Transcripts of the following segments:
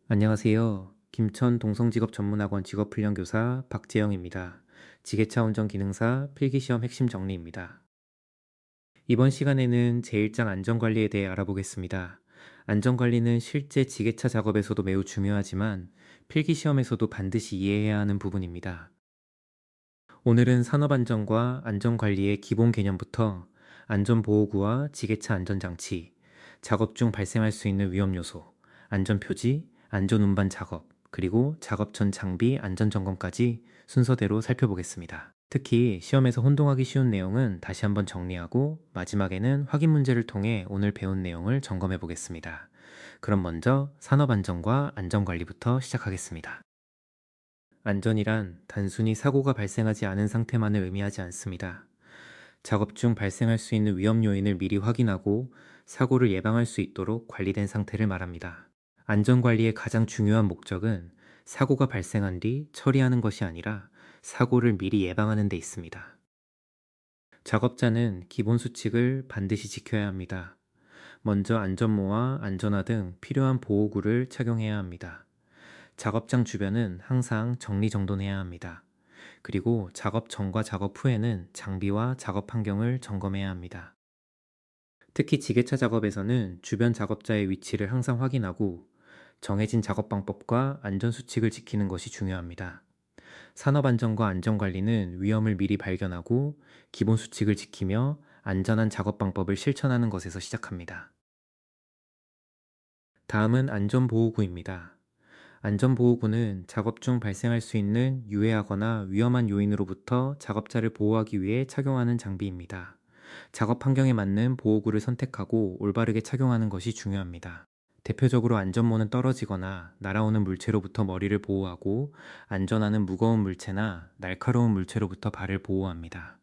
안녕하세요. 김천 동성직업전문학원 직업훈련교사 박재영입니다. 지게차 운전 기능사 필기시험 핵심 정리입니다. 이번 시간에는 제1장 안전관리에 대해 알아보겠습니다. 안전관리는 실제 지게차 작업에서도 매우 중요하지만 필기시험에서도 반드시 이해해야 하는 부분입니다. 오늘은 산업안전과 안전관리의 기본 개념부터 안전보호구와 지게차 안전장치, 작업 중 발생할 수 있는 위험 요소, 안전표지, 안전운반 작업, 그리고 작업 전 장비 안전점검까지 순서대로 살펴보겠습니다. 특히 시험에서 혼동하기 쉬운 내용은 다시 한번 정리하고 마지막에는 확인 문제를 통해 오늘 배운 내용을 점검해 보겠습니다. 그럼 먼저 산업안전과 안전관리부터 시작하겠습니다. 안전이란 단순히 사고가 발생하지 않은 상태만을 의미하지 않습니다. 작업 중 발생할 수 있는 위험 요인을 미리 확인하고 사고를 예방할 수 있도록 관리된 상태를 말합니다. 안전관리의 가장 중요한 목적은 사고가 발생한 뒤 처리하는 것이 아니라 사고를 미리 예방하는 데 있습니다. 작업자는 기본 수칙을 반드시 지켜야 합니다. 먼저 안전모와 안전화 등 필요한 보호구를 착용해야 합니다. 작업장 주변은 항상 정리정돈해야 합니다. 그리고 작업 전과 작업 후에는 장비와 작업 환경을 점검해야 합니다. 특히 지게차 작업에서는 주변 작업자의 위치를 항상 확인하고 정해진 작업 방법과 안전 수칙을 지키는 것이 중요합니다. 산업안전과 안전관리는 위험을 미리 발견하고 기본 수칙을 지키며 안전한 작업 방법을 실천하는 것에서 시작합니다. 다음은 안전보호구입니다. 안전보호구는 작업 중 발생할 수 있는 유해하거나 위험한 요인으로부터 작업자를 보호하기 위해 착용하는 장비입니다. 작업 환경에 맞는 보호구를 선택하고 올바르게 착용하는 것이 중요합니다. 대표적으로 안전모는 떨어지거나 날아오는 물체로부터 머리를 보호하고 안전하는 무거운 물체나 날카로운 물체로부터 발을 보호합니다.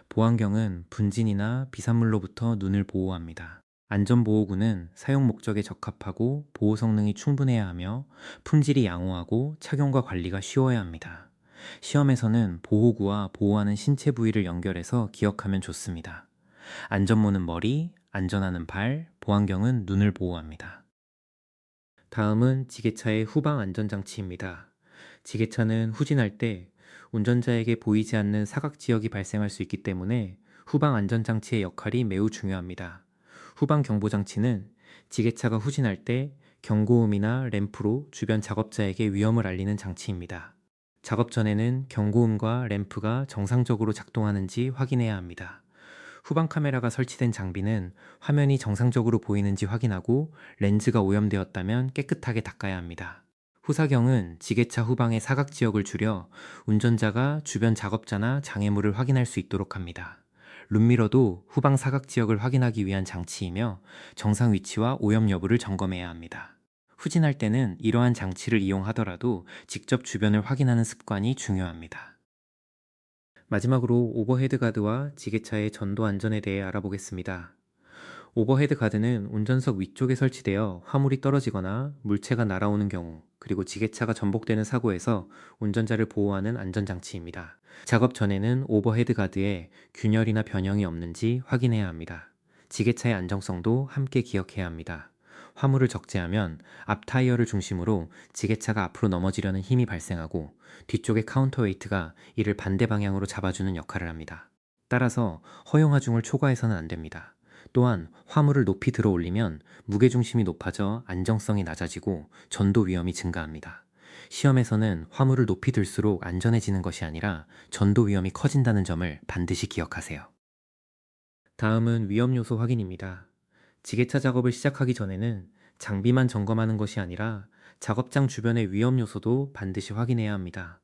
보안경은 분진이나 비산물로부터 눈을 보호합니다. 안전보호구는 사용 목적에 적합하고 보호 성능이 충분해야 하며 품질이 양호하고 착용과 관리가 쉬워야 합니다. 시험에서는 보호구와 보호하는 신체 부위를 연결해서 기억하면 좋습니다. 안전모는 머리, 안전하는 발, 보안경은 눈을 보호합니다. 다음은 지게차의 후방 안전장치입니다. 지게차는 후진할 때 운전자에게 보이지 않는 사각 지역이 발생할 수 있기 때문에 후방 안전장치의 역할이 매우 중요합니다. 후방 경보장치는 지게차가 후진할 때 경고음이나 램프로 주변 작업자에게 위험을 알리는 장치입니다. 작업 전에는 경고음과 램프가 정상적으로 작동하는지 확인해야 합니다. 후방 카메라가 설치된 장비는 화면이 정상적으로 보이는지 확인하고 렌즈가 오염되었다면 깨끗하게 닦아야 합니다. 후사경은 지게차 후방의 사각 지역을 줄여 운전자가 주변 작업자나 장애물을 확인할 수 있도록 합니다. 룸미러도 후방 사각 지역을 확인하기 위한 장치이며 정상 위치와 오염 여부를 점검해야 합니다. 후진할 때는 이러한 장치를 이용하더라도 직접 주변을 확인하는 습관이 중요합니다. 마지막으로 오버헤드 가드와 지게차의 전도 안전에 대해 알아보겠습니다. 오버헤드 가드는 운전석 위쪽에 설치되어 화물이 떨어지거나 물체가 날아오는 경우, 그리고 지게차가 전복되는 사고에서 운전자를 보호하는 안전장치입니다. 작업 전에는 오버헤드 가드에 균열이나 변형이 없는지 확인해야 합니다. 지게차의 안정성도 함께 기억해야 합니다. 화물을 적재하면 앞 타이어를 중심으로 지게차가 앞으로 넘어지려는 힘이 발생하고 뒤쪽의 카운터웨이트가 이를 반대 방향으로 잡아주는 역할을 합니다. 따라서 허용 하중을 초과해서는 안 됩니다. 또한 화물을 높이 들어 올리면 무게중심이 높아져 안정성이 낮아지고 전도 위험이 증가합니다. 시험에서는 화물을 높이 들수록 안전해지는 것이 아니라 전도 위험이 커진다는 점을 반드시 기억하세요. 다음은 위험 요소 확인입니다. 지게차 작업을 시작하기 전에는 장비만 점검하는 것이 아니라 작업장 주변의 위험 요소도 반드시 확인해야 합니다.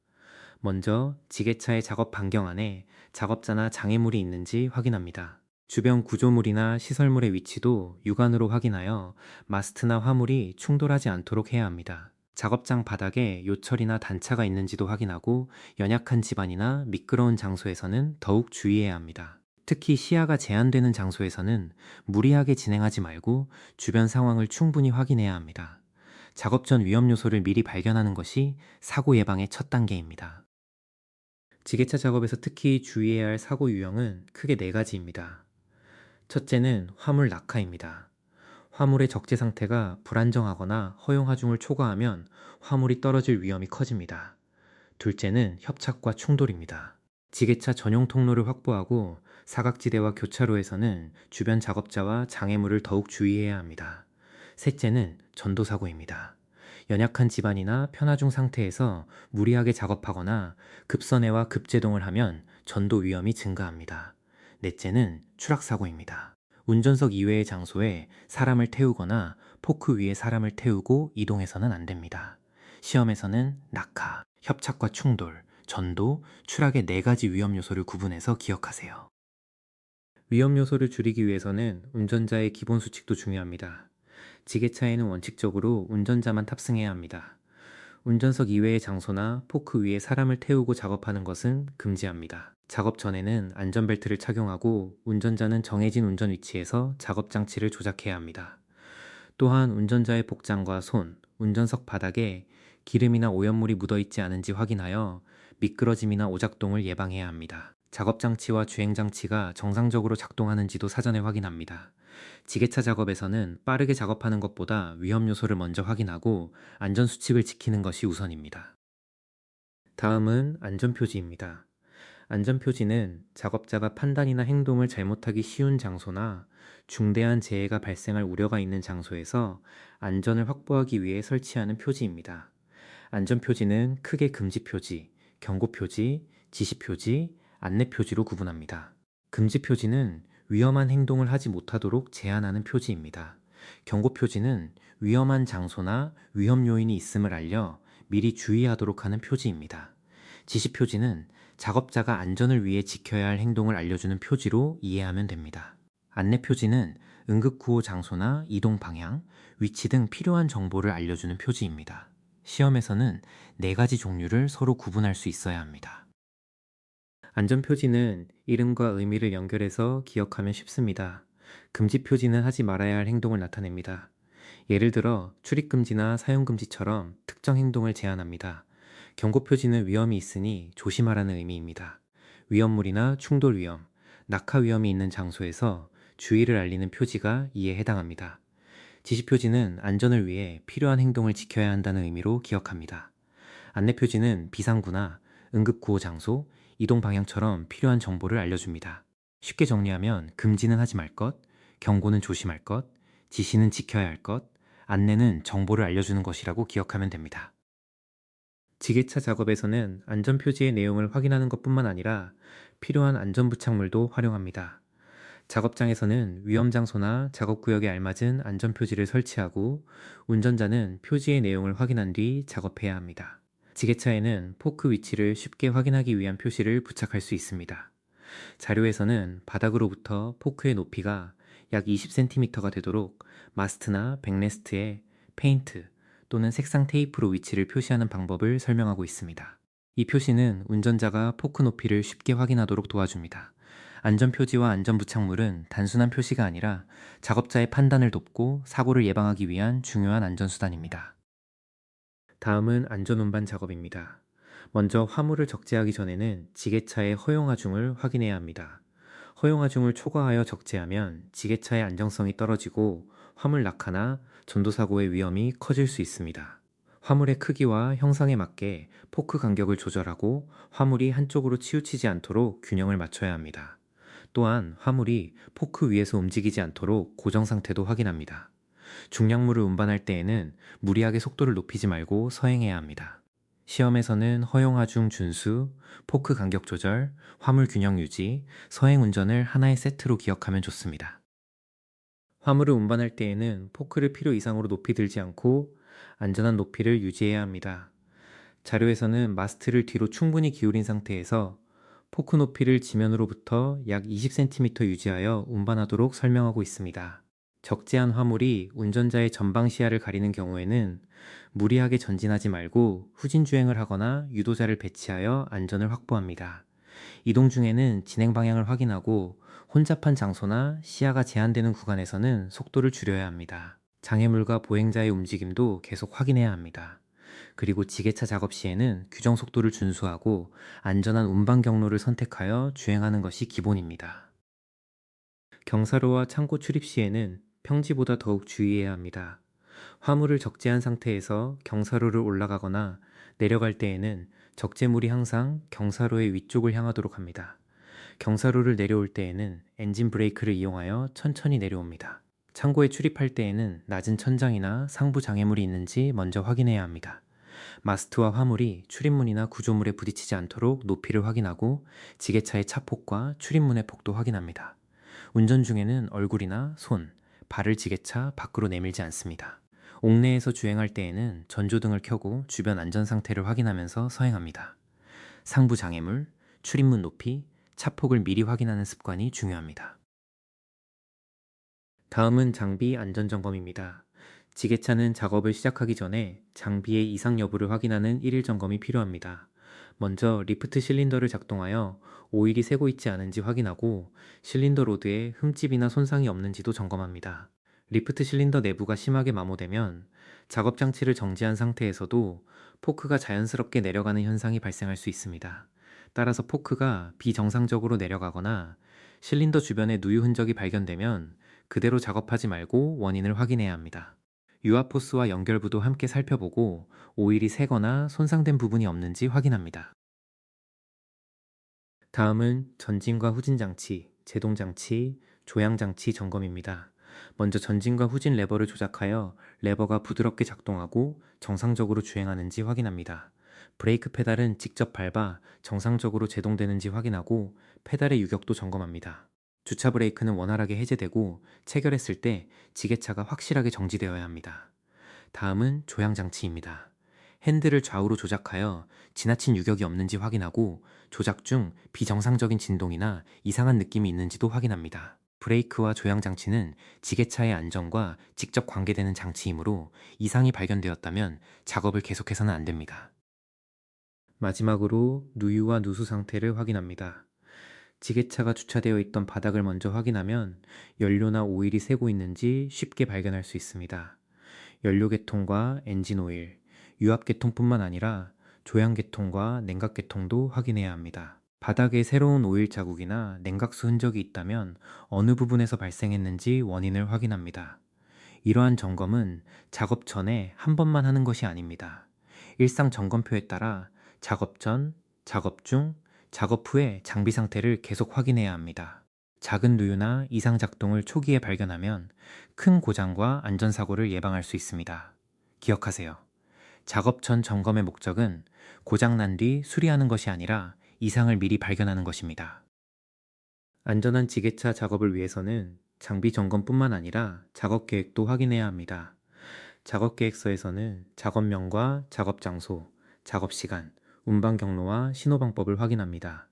먼저 지게차의 작업 반경 안에 작업자나 장애물이 있는지 확인합니다. 주변 구조물이나 시설물의 위치도 육안으로 확인하여 마스트나 화물이 충돌하지 않도록 해야 합니다. 작업장 바닥에 요철이나 단차가 있는지도 확인하고 연약한 집안이나 미끄러운 장소에서는 더욱 주의해야 합니다. 특히 시야가 제한되는 장소에서는 무리하게 진행하지 말고 주변 상황을 충분히 확인해야 합니다. 작업 전 위험 요소를 미리 발견하는 것이 사고 예방의 첫 단계입니다. 지게차 작업에서 특히 주의해야 할 사고 유형은 크게 네 가지입니다. 첫째는 화물 낙하입니다. 화물의 적재 상태가 불안정하거나 허용 하중을 초과하면 화물이 떨어질 위험이 커집니다. 둘째는 협착과 충돌입니다. 지게차 전용 통로를 확보하고 사각지대와 교차로에서는 주변 작업자와 장애물을 더욱 주의해야 합니다. 셋째는 전도사고입니다. 연약한 집안이나 편하중 상태에서 무리하게 작업하거나 급선회와 급제동을 하면 전도 위험이 증가합니다. 넷째는 추락사고입니다. 운전석 이외의 장소에 사람을 태우거나 포크 위에 사람을 태우고 이동해서는 안 됩니다. 시험에서는 낙하, 협착과 충돌, 전도, 추락의 네 가지 위험 요소를 구분해서 기억하세요. 위험 요소를 줄이기 위해서는 운전자의 기본 수칙도 중요합니다. 지게차에는 원칙적으로 운전자만 탑승해야 합니다. 운전석 이외의 장소나 포크 위에 사람을 태우고 작업하는 것은 금지합니다. 작업 전에는 안전벨트를 착용하고 운전자는 정해진 운전 위치에서 작업 장치를 조작해야 합니다. 또한 운전자의 복장과 손, 운전석 바닥에 기름이나 오염물이 묻어 있지 않은지 확인하여 미끄러짐이나 오작동을 예방해야 합니다. 작업 장치와 주행 장치가 정상적으로 작동하는지도 사전에 확인합니다. 지게차 작업에서는 빠르게 작업하는 것보다 위험 요소를 먼저 확인하고 안전 수칙을 지키는 것이 우선입니다. 다음은 안전표지입니다. 안전표지는 작업자가 판단이나 행동을 잘못하기 쉬운 장소나 중대한 재해가 발생할 우려가 있는 장소에서 안전을 확보하기 위해 설치하는 표지입니다. 안전표지는 크게 금지표지, 경고표지, 지시표지, 안내표지로 구분합니다. 금지표지는 위험한 행동을 하지 못하도록 제한하는 표지입니다. 경고표지는 위험한 장소나 위험 요인이 있음을 알려 미리 주의하도록 하는 표지입니다. 지시표지는 작업자가 안전을 위해 지켜야 할 행동을 알려주는 표지로 이해하면 됩니다. 안내표지는 응급구호 장소나 이동 방향, 위치 등 필요한 정보를 알려주는 표지입니다. 시험에서는 네 가지 종류를 서로 구분할 수 있어야 합니다. 안전표지는 이름과 의미를 연결해서 기억하면 쉽습니다. 금지표지는 하지 말아야 할 행동을 나타냅니다. 예를 들어 출입금지나 사용금지처럼 특정 행동을 제한합니다. 경고표지는 위험이 있으니 조심하라는 의미입니다. 위험물이나 충돌 위험, 낙하 위험이 있는 장소에서 주의를 알리는 표지가 이에 해당합니다. 지시표지는 안전을 위해 필요한 행동을 지켜야 한다는 의미로 기억합니다. 안내표지는 비상구나 응급구호 장소, 이동 방향처럼 필요한 정보를 알려줍니다. 쉽게 정리하면 금지는 하지 말 것, 경고는 조심할 것, 지시는 지켜야 할 것, 안내는 정보를 알려주는 것이라고 기억하면 됩니다. 지게차 작업에서는 안전표지의 내용을 확인하는 것뿐만 아니라 필요한 안전부착물도 활용합니다. 작업장에서는 위험장소나 작업구역에 알맞은 안전표지를 설치하고 운전자는 표지의 내용을 확인한 뒤 작업해야 합니다. 지게차에는 포크 위치를 쉽게 확인하기 위한 표시를 부착할 수 있습니다. 자료에서는 바닥으로부터 포크의 높이가 약 20cm가 되도록 마스트나 백레스트에 페인트 또는 색상 테이프로 위치를 표시하는 방법을 설명하고 있습니다. 이 표시는 운전자가 포크 높이를 쉽게 확인하도록 도와줍니다. 안전표지와 안전부착물은 단순한 표시가 아니라 작업자의 판단을 돕고 사고를 예방하기 위한 중요한 안전수단입니다. 다음은 안전운반 작업입니다. 먼저 화물을 적재하기 전에는 지게차의 허용하중을 확인해야 합니다. 허용하중을 초과하여 적재하면 지게차의 안정성이 떨어지고 화물 낙하나 전도사고의 위험이 커질 수 있습니다. 화물의 크기와 형상에 맞게 포크 간격을 조절하고 화물이 한쪽으로 치우치지 않도록 균형을 맞춰야 합니다. 또한 화물이 포크 위에서 움직이지 않도록 고정 상태도 확인합니다. 중량물을 운반할 때에는 무리하게 속도를 높이지 말고 서행해야 합니다. 시험에서는 허용하중 준수, 포크 간격 조절, 화물 균형 유지, 서행 운전을 하나의 세트로 기억하면 좋습니다. 화물을 운반할 때에는 포크를 필요 이상으로 높이 들지 않고 안전한 높이를 유지해야 합니다. 자료에서는 마스트를 뒤로 충분히 기울인 상태에서 포크 높이를 지면으로부터 약 20cm 유지하여 운반하도록 설명하고 있습니다. 적재한 화물이 운전자의 전방 시야를 가리는 경우에는 무리하게 전진하지 말고 후진 주행을 하거나 유도자를 배치하여 안전을 확보합니다. 이동 중에는 진행 방향을 확인하고 혼잡한 장소나 시야가 제한되는 구간에서는 속도를 줄여야 합니다. 장애물과 보행자의 움직임도 계속 확인해야 합니다. 그리고 지게차 작업 시에는 규정 속도를 준수하고 안전한 운반 경로를 선택하여 주행하는 것이 기본입니다. 경사로와 창고 출입 시에는 평지보다 더욱 주의해야 합니다. 화물을 적재한 상태에서 경사로를 올라가거나 내려갈 때에는 적재물이 항상 경사로의 위쪽을 향하도록 합니다. 경사로를 내려올 때에는 엔진 브레이크를 이용하여 천천히 내려옵니다. 창고에 출입할 때에는 낮은 천장이나 상부 장애물이 있는지 먼저 확인해야 합니다. 마스트와 화물이 출입문이나 구조물에 부딪히지 않도록 높이를 확인하고 지게차의 차폭과 출입문의 폭도 확인합니다. 운전 중에는 얼굴이나 손, 발을 지게차 밖으로 내밀지 않습니다. 옥내에서 주행할 때에는 전조등을 켜고 주변 안전 상태를 확인하면서 서행합니다. 상부 장애물, 출입문 높이, 차폭을 미리 확인하는 습관이 중요합니다. 다음은 장비 안전점검입니다. 지게차는 작업을 시작하기 전에 장비의 이상 여부를 확인하는 1일 점검이 필요합니다. 먼저 리프트 실린더를 작동하여 오일이 새고 있지 않은지 확인하고 실린더 로드에 흠집이나 손상이 없는지도 점검합니다. 리프트 실린더 내부가 심하게 마모되면 작업 장치를 정지한 상태에서도 포크가 자연스럽게 내려가는 현상이 발생할 수 있습니다. 따라서 포크가 비정상적으로 내려가거나 실린더 주변에 누유 흔적이 발견되면 그대로 작업하지 말고 원인을 확인해야 합니다. 유압호스와 연결부도 함께 살펴보고 오일이 새거나 손상된 부분이 없는지 확인합니다. 다음은 전진과 후진 장치, 제동 장치, 조향 장치 점검입니다. 먼저 전진과 후진 레버를 조작하여 레버가 부드럽게 작동하고 정상적으로 주행하는지 확인합니다. 브레이크 페달은 직접 밟아 정상적으로 제동되는지 확인하고 페달의 유격도 점검합니다. 주차 브레이크는 원활하게 해제되고 체결했을 때 지게차가 확실하게 정지되어야 합니다. 다음은 조향 장치입니다. 핸들을 좌우로 조작하여 지나친 유격이 없는지 확인하고 조작 중 비정상적인 진동이나 이상한 느낌이 있는지도 확인합니다. 브레이크와 조향 장치는 지게차의 안전과 직접 관계되는 장치이므로 이상이 발견되었다면 작업을 계속해서는 안 됩니다. 마지막으로 누유와 누수 상태를 확인합니다. 지게차가 주차되어 있던 바닥을 먼저 확인하면 연료나 오일이 새고 있는지 쉽게 발견할 수 있습니다. 연료 계통과 엔진 오일, 유압 계통뿐만 아니라 조향 계통과 냉각 계통도 확인해야 합니다. 바닥에 새로운 오일 자국이나 냉각수 흔적이 있다면 어느 부분에서 발생했는지 원인을 확인합니다. 이러한 점검은 작업 전에 한 번만 하는 것이 아닙니다. 일상 점검표에 따라 작업 전, 작업 중, 작업 후에 장비 상태를 계속 확인해야 합니다. 작은 누유나 이상 작동을 초기에 발견하면 큰 고장과 안전사고를 예방할 수 있습니다. 기억하세요. 작업 전 점검의 목적은 고장 난 뒤 수리하는 것이 아니라 이상을 미리 발견하는 것입니다. 안전한 지게차 작업을 위해서는 장비 점검뿐만 아니라 작업 계획도 확인해야 합니다. 작업 계획서에서는 작업명과 작업 장소, 작업 시간, 운반 경로와 신호 방법을 확인합니다.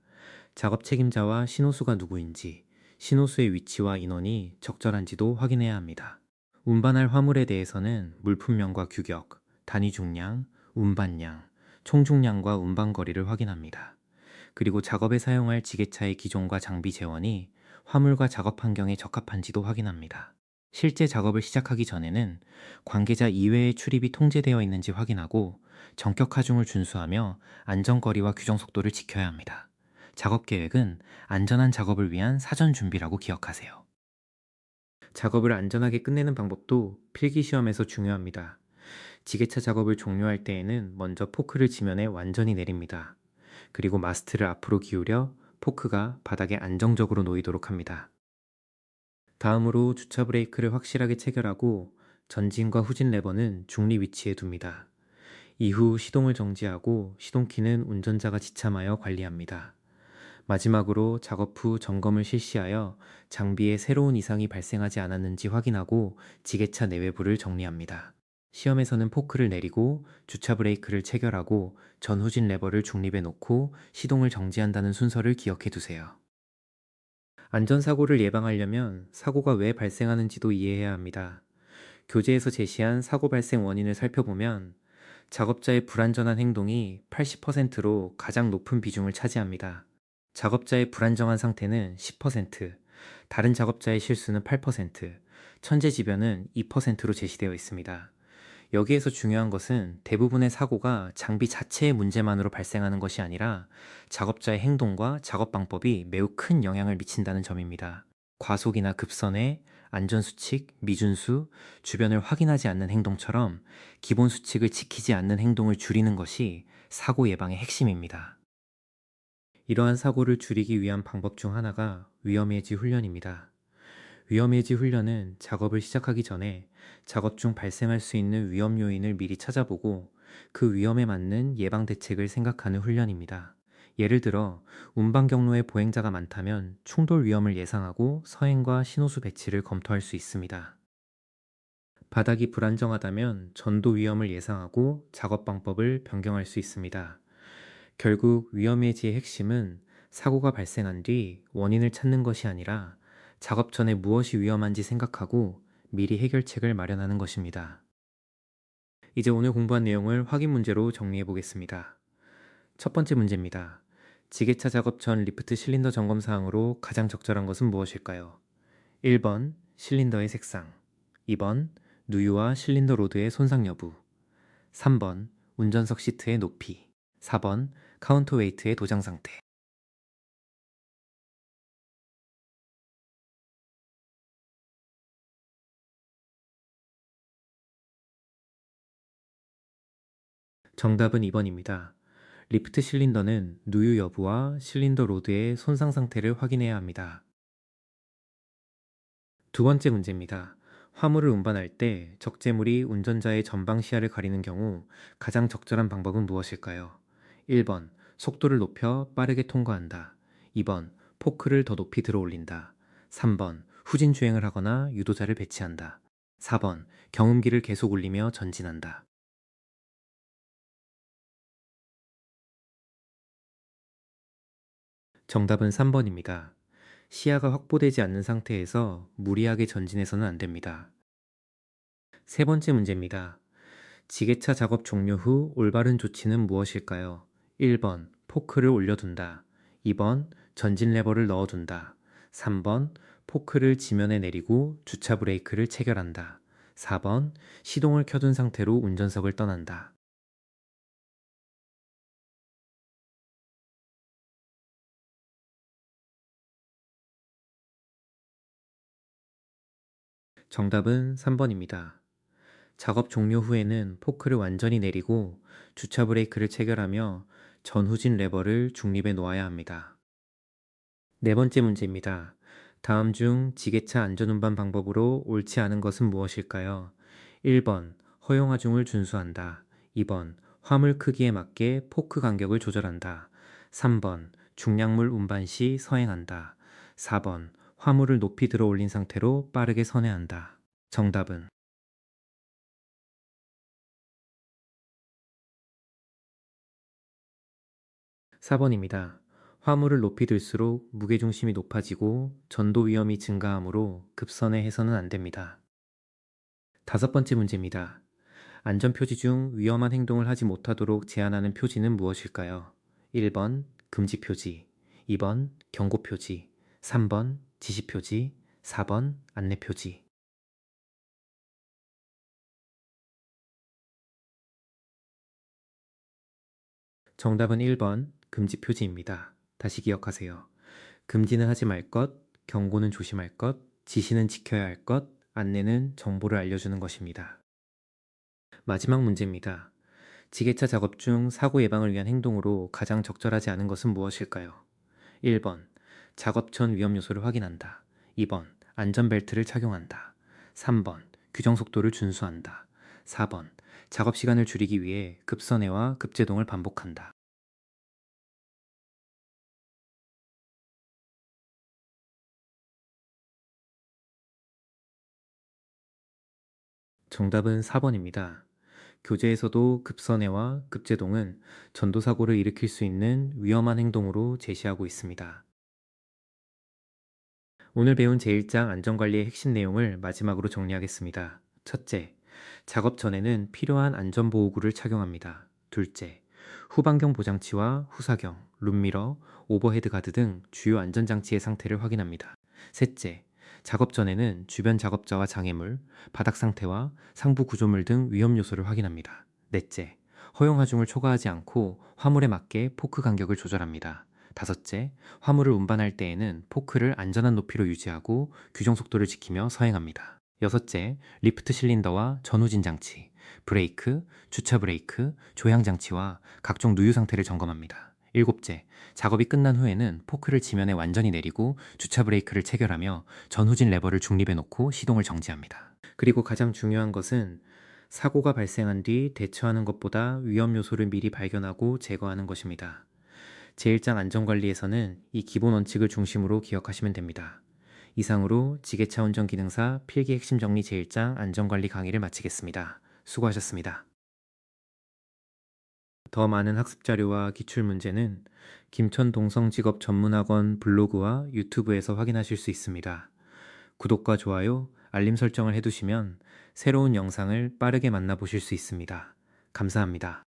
작업 책임자와 신호수가 누구인지, 신호수의 위치와 인원이 적절한지도 확인해야 합니다. 운반할 화물에 대해서는 물품명과 규격, 단위 중량, 운반량, 총 중량과 운반 거리를 확인합니다. 그리고 작업에 사용할 지게차의 기종과 장비 재원이 화물과 작업 환경에 적합한지도 확인합니다. 실제 작업을 시작하기 전에는 관계자 이외의 출입이 통제되어 있는지 확인하고 전격 하중을 준수하며 안전거리와 규정 속도를 지켜야 합니다. 작업 계획은 안전한 작업을 위한 사전 준비라고 기억하세요. 작업을 안전하게 끝내는 방법도 필기시험에서 중요합니다. 지게차 작업을 종료할 때에는 먼저 포크를 지면에 완전히 내립니다. 그리고 마스트를 앞으로 기울여 포크가 바닥에 안정적으로 놓이도록 합니다. 다음으로 주차 브레이크를 확실하게 체결하고 전진과 후진 레버는 중리 위치에 둡니다. 이후 시동을 정지하고 시동키는 운전자가 지참하여 관리합니다. 마지막으로 작업 후 점검을 실시하여 장비에 새로운 이상이 발생하지 않았는지 확인하고 지게차 내외부를 정리합니다. 시험에서는 포크를 내리고 주차 브레이크를 체결하고 전후진 레버를 중립에 놓고 시동을 정지한다는 순서를 기억해 두세요. 안전사고를 예방하려면 사고가 왜 발생하는지도 이해해야 합니다. 교재에서 제시한 사고 발생 원인을 살펴보면 작업자의 불안전한 행동이 80%로 가장 높은 비중을 차지합니다. 작업자의 불안정한 상태는 10%, 다른 작업자의 실수는 8%, 천재지변은 2%로 제시되어 있습니다. 여기에서 중요한 것은 대부분의 사고가 장비 자체의 문제만으로 발생하는 것이 아니라 작업자의 행동과 작업 방법이 매우 큰 영향을 미친다는 점입니다. 과속이나 급선회, 안전수칙, 미준수, 주변을 확인하지 않는 행동처럼 기본 수칙을 지키지 않는 행동을 줄이는 것이 사고 예방의 핵심입니다. 이러한 사고를 줄이기 위한 방법 중 하나가 위험예지 훈련입니다. 위험예지 훈련은 작업을 시작하기 전에 작업 중 발생할 수 있는 위험 요인을 미리 찾아보고 그 위험에 맞는 예방 대책을 생각하는 훈련입니다. 예를 들어 운반 경로에 보행자가 많다면 충돌 위험을 예상하고 서행과 신호수 배치를 검토할 수 있습니다. 바닥이 불안정하다면 전도 위험을 예상하고 작업 방법을 변경할 수 있습니다. 결국 위험예지의 핵심은 사고가 발생한 뒤 원인을 찾는 것이 아니라 작업 전에 무엇이 위험한지 생각하고 미리 해결책을 마련하는 것입니다. 이제 오늘 공부한 내용을 확인 문제로 정리해 보겠습니다. 첫 번째 문제입니다. 지게차 작업 전 리프트 실린더 점검 사항으로 가장 적절한 것은 무엇일까요? 1번 실린더의 색상, 2번 누유와 실린더 로드의 손상 여부, 3번 운전석 시트의 높이, 4번 카운터웨이트의 도장 상태. 정답은 2번입니다. 리프트 실린더는 누유 여부와 실린더 로드의 손상 상태를 확인해야 합니다. 두 번째 문제입니다. 화물을 운반할 때 적재물이 운전자의 전방 시야를 가리는 경우 가장 적절한 방법은 무엇일까요? 1번 속도를 높여 빠르게 통과한다. 2번 포크를 더 높이 들어 올린다. 3번 후진 주행을 하거나 유도자를 배치한다. 4번 경운기를 계속 올리며 전진한다. 정답은 3번입니다. 시야가 확보되지 않는 상태에서 무리하게 전진해서는 안 됩니다. 세 번째 문제입니다. 지게차 작업 종료 후 올바른 조치는 무엇일까요? 1번 포크를 올려둔다. 2번 전진 레버를 넣어둔다. 3번 포크를 지면에 내리고 주차 브레이크를 체결한다. 4번 시동을 켜둔 상태로 운전석을 떠난다. 정답은 3번입니다. 작업 종료 후에는 포크를 완전히 내리고 주차 브레이크를 체결하며 전후진 레버를 중립에 놓아야 합니다. 네 번째 문제입니다. 다음 중 지게차 안전운반 방법으로 옳지 않은 것은 무엇일까요? 1번 허용하중을 준수한다. 2번 화물 크기에 맞게 포크 간격을 조절한다. 3번 중량물 운반 시 서행한다. 4번 화물을 높이 들어 올린 상태로 빠르게 선회한다. 정답은 4번입니다. 화물을 높이 들수록 무게중심이 높아지고 전도 위험이 증가하므로 급선회해서는 안 됩니다. 다섯 번째 문제입니다. 안전표지 중 위험한 행동을 하지 못하도록 제한하는 표지는 무엇일까요? 1번 금지 표지, 2번 경고 표지, 3번 지시 표지, 4번 안내 표지. 정답은 1번 금지 표지입니다. 다시 기억하세요. 금지는 하지 말 것, 경고는 조심할 것, 지시는 지켜야 할 것, 안내는 정보를 알려주는 것입니다. 마지막 문제입니다. 지게차 작업 중 사고 예방을 위한 행동으로 가장 적절하지 않은 것은 무엇일까요? 1번 작업 전 위험 요소를 확인한다. 2번 안전벨트를 착용한다. 3번 규정 속도를 준수한다. 4번 작업 시간을 줄이기 위해 급선회와 급제동을 반복한다. 정답은 4번입니다. 교재에서도 급선회와 급제동은 전도사고를 일으킬 수 있는 위험한 행동으로 제시하고 있습니다. 오늘 배운 제1장 안전관리의 핵심 내용을 마지막으로 정리하겠습니다. 첫째, 작업 전에는 필요한 안전보호구를 착용합니다. 둘째, 후반경 보장치와 후사경, 룸미러, 오버헤드 가드 등 주요 안전장치의 상태를 확인합니다. 셋째, 작업 전에는 주변 작업자와 장애물, 바닥 상태와 상부 구조물 등 위험 요소를 확인합니다. 넷째, 허용 하중을 초과하지 않고 화물에 맞게 포크 간격을 조절합니다. 다섯째, 화물을 운반할 때에는 포크를 안전한 높이로 유지하고 규정 속도를 지키며 서행합니다. 여섯째, 리프트 실린더와 전후진 장치, 브레이크, 주차 브레이크, 조향 장치와 각종 누유 상태를 점검합니다. 일곱째, 작업이 끝난 후에는 포크를 지면에 완전히 내리고 주차 브레이크를 체결하며 전후진 레버를 중립에 놓고 시동을 정지합니다. 그리고 가장 중요한 것은 사고가 발생한 뒤 대처하는 것보다 위험 요소를 미리 발견하고 제거하는 것입니다. 제1장 안전관리에서는 이 기본 원칙을 중심으로 기억하시면 됩니다. 이상으로 지게차 운전 기능사 필기 핵심 정리 제1장 안전관리 강의를 마치겠습니다. 수고하셨습니다. 더 많은 학습 자료와 기출 문제는 김천 동성직업 전문학원 블로그와 유튜브에서 확인하실 수 있습니다. 구독과 좋아요, 알림 설정을 해두시면 새로운 영상을 빠르게 만나보실 수 있습니다. 감사합니다.